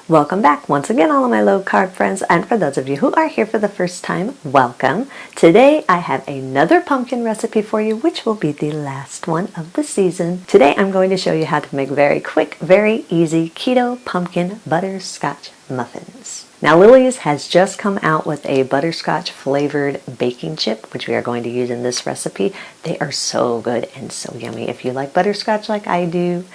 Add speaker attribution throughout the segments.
Speaker 1: Welcome back once again, all of my low carb friends, and for those of you who are here for the first time, welcome. Today I have another pumpkin recipe for you, which will be the last one of the season. Today I'm going to show you how to make very quick, very easy keto pumpkin butterscotch muffins. Now Lily's has just come out with a butterscotch flavored baking chip, which we are going to use in this recipe. They are so good and so yummy. If you like butterscotch like I do,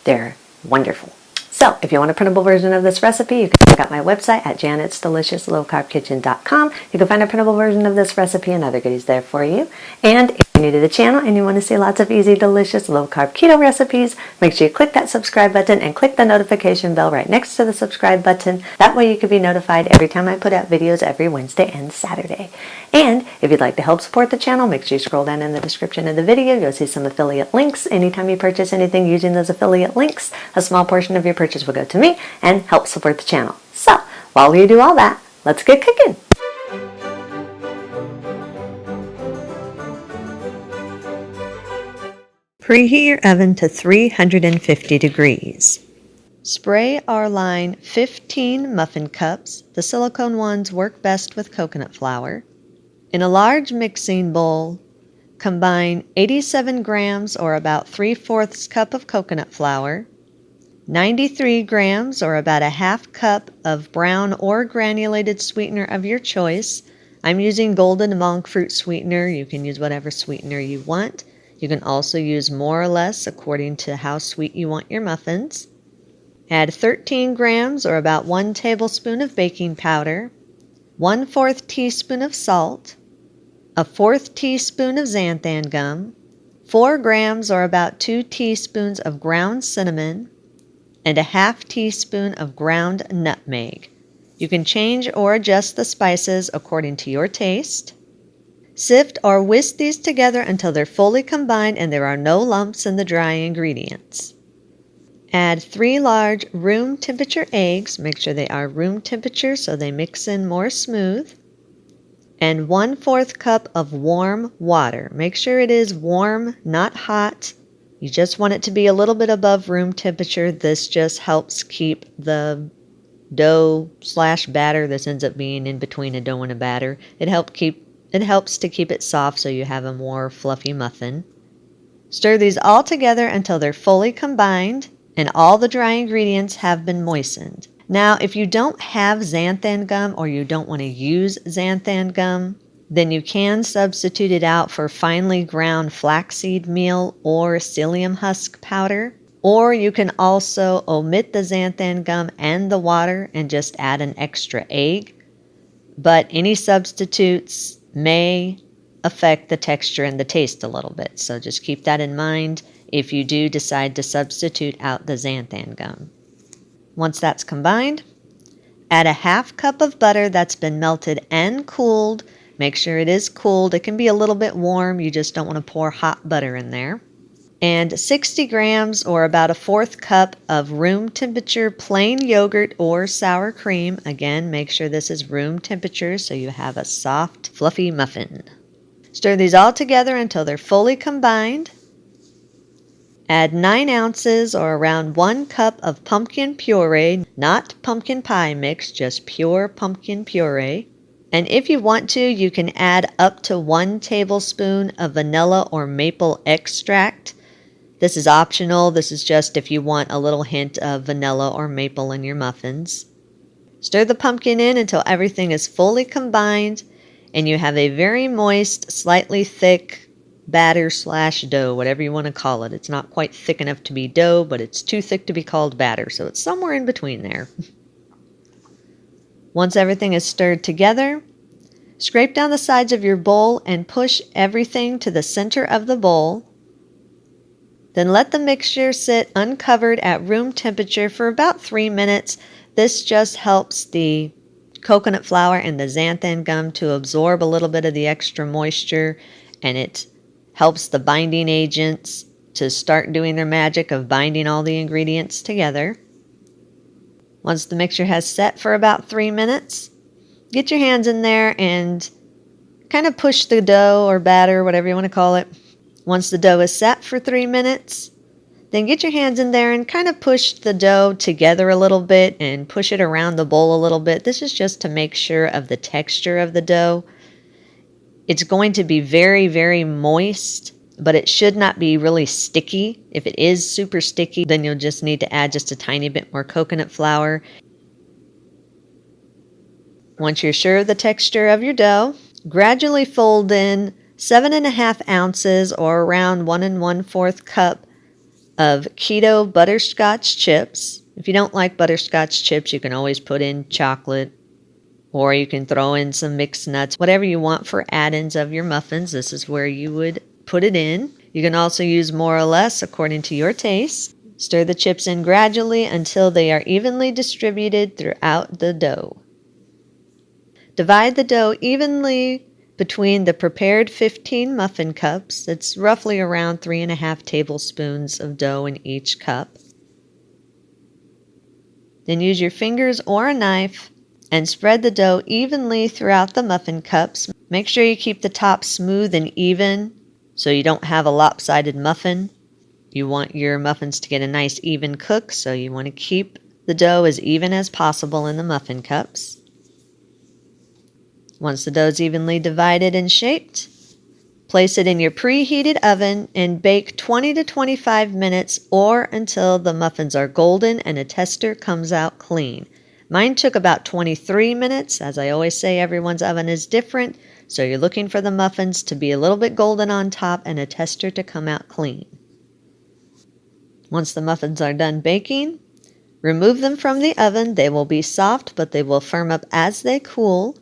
Speaker 1: they're wonderful. So if you want a printable version of this recipe, you can check out my website at janetsdeliciouslowcarbkitchen.com. You can find a printable version of this recipe and other goodies there for you. And if you're new to the channel and you want to see lots of easy, delicious, low-carb keto recipes, make sure you click that subscribe button and click the notification bell right next to the subscribe button. That way you can be notified every time I put out videos every Wednesday and Saturday. And if you'd like to help support the channel, make sure you scroll down in the description of the video. You'll see some affiliate links. Anytime you purchase anything using those affiliate links, a small portion of your purchase will go to me and help support the channel. So, while you do all that, let's get cooking. Preheat your oven to 350 degrees. Spray our line 15 muffin cups. The silicone ones work best with coconut flour. In a large mixing bowl, combine 87 grams or about 3/4 cup of coconut flour, 93 grams or about a half cup of brown or granulated sweetener of your choice. I'm using Golden Monk fruit sweetener. You can use whatever sweetener you want. You can also use more or less according to how sweet you want your muffins. Add 13 grams or about 1 tablespoon of baking powder, 1/4 teaspoon of salt, a 1/4 teaspoon of xanthan gum, 4 grams or about 2 teaspoons of ground cinnamon, and a half teaspoon of ground nutmeg. You can change or adjust the spices according to your taste. Sift or whisk these together until they're fully combined and there are no lumps in the dry ingredients. Add 3 large room temperature eggs. Make sure they are room temperature so they mix in more smooth. And 1/4 cup of warm water. Make sure it is warm, not hot. You just want it to be a little bit above room temperature. This just helps keep the dough/batter, this ends up being in between a dough and a batter. It helps to keep it soft so you have a more fluffy muffin. Stir these all together until they're fully combined and all the dry ingredients have been moistened. Now, if you don't have xanthan gum or you don't want to use xanthan gum, then you can substitute it out for finely ground flaxseed meal or psyllium husk powder. Or you can also omit the xanthan gum and the water and just add an extra egg. But any substitutes may affect the texture and the taste a little bit. So just keep that in mind if you do decide to substitute out the xanthan gum. Once that's combined, add a half cup of butter that's been melted and cooled. Make sure it is cooled. It can be a little bit warm. You just don't want to pour hot butter in there. And 60 grams or about a 1/4 cup of room temperature plain yogurt or sour cream. Again, make sure this is room temperature so you have a soft, fluffy muffin. Stir these all together until they're fully combined. Add 9 ounces or around 1 cup of pumpkin puree, not pumpkin pie mix, just pure pumpkin puree. And if you want to, you can add up to 1 tablespoon of vanilla or maple extract. This is optional. This is just if you want a little hint of vanilla or maple in your muffins. Stir the pumpkin in until everything is fully combined and you have a very moist, slightly thick batter/dough, whatever you want to call it. It's not quite thick enough to be dough, but it's too thick to be called batter, so it's somewhere in between there. Once everything is stirred together, scrape down the sides of your bowl and push everything to the center of the bowl. Then let the mixture sit uncovered at room temperature for about 3 minutes. This just helps the coconut flour and the xanthan gum to absorb a little bit of the extra moisture, and it helps the binding agents to start doing their magic of binding all the ingredients together. Once the mixture has set for about 3 minutes, get your hands in there and kind of push the dough or batter, whatever you want to call it. Once the dough is set for 3 minutes, Then get your hands in there and kind of push the dough together a little bit and push it around the bowl a little bit. This is just to make sure of the texture of the dough. It's going to be very, very moist, but it should not be really sticky. If it is super sticky, then you'll just need to add just a tiny bit more coconut flour. Once you're sure of the texture of your dough, gradually fold in 7.5 ounces or around 1 1/4 cup of keto butterscotch chips. If you don't like butterscotch chips, you can always put in chocolate, or you can throw in some mixed nuts, whatever you want for add-ins of your muffins. This is where you would put it in. You can also use more or less according to your taste. Stir the chips in gradually until they are evenly distributed throughout the dough. Divide the dough evenly between the prepared 15 muffin cups. It's roughly around 3.5 tablespoons of dough in each cup. Then use your fingers or a knife and spread the dough evenly throughout the muffin cups. Make sure you keep the top smooth and even so you don't have a lopsided muffin. You want your muffins to get a nice even cook, so you want to keep the dough as even as possible in the muffin cups. Once the dough is evenly divided and shaped, place it in your preheated oven and bake 20 to 25 minutes or until the muffins are golden and a tester comes out clean. Mine took about 23 minutes. As I always say, everyone's oven is different, so you're looking for the muffins to be a little bit golden on top and a tester to come out clean. Once the muffins are done baking, remove them from the oven. They will be soft, but they will firm up as they cool.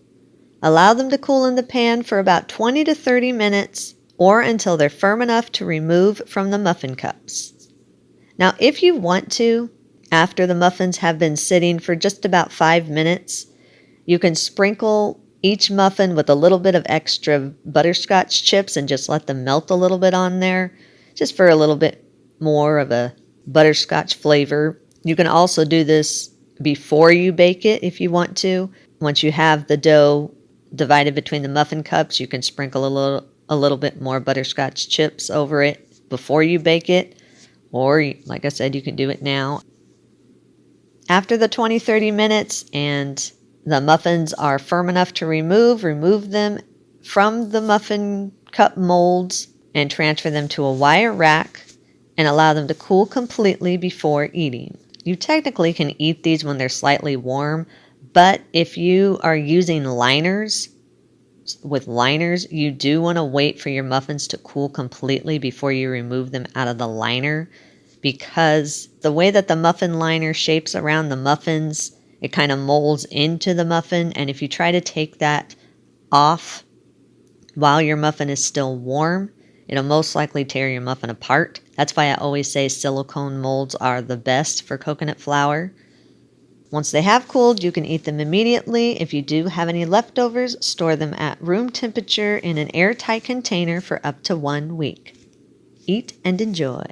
Speaker 1: Allow them to cool in the pan for about 20 to 30 minutes or until they're firm enough to remove from the muffin cups. Now, if you want to, after the muffins have been sitting for just about 5 minutes, you can sprinkle each muffin with a little bit of extra butterscotch chips and just let them melt a little bit on there, just for a little bit more of a butterscotch flavor. You can also do this before you bake it if you want to. Once you have the dough divided between the muffin cups, you can sprinkle a little bit more butterscotch chips over it before you bake it, or like I said, you can do it now. After the 20-30 minutes and the muffins are firm enough to remove them from the muffin cup molds and transfer them to a wire rack and allow them to cool completely before eating. You technically can eat these when they're slightly warm, but if you are using liners, you do want to wait for your muffins to cool completely before you remove them out of the liner, because the way that the muffin liner shapes around the muffins, it kind of molds into the muffin, and if you try to take that off while your muffin is still warm, it'll most likely tear your muffin apart. That's why I always say silicone molds are the best for coconut flour. Once they have cooled, you can eat them immediately. If you do have any leftovers, store them at room temperature in an airtight container for up to 1 week. Eat and enjoy.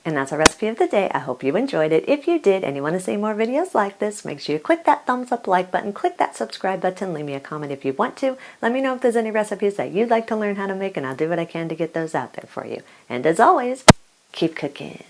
Speaker 1: And that's our recipe of the day. I hope you enjoyed it. If you did and you want to see more videos like this, make sure you click that thumbs up like button, click that subscribe button, leave me a comment if you want to. Let me know if there's any recipes that you'd like to learn how to make, and I'll do what I can to get those out there for you. And as always, keep cooking.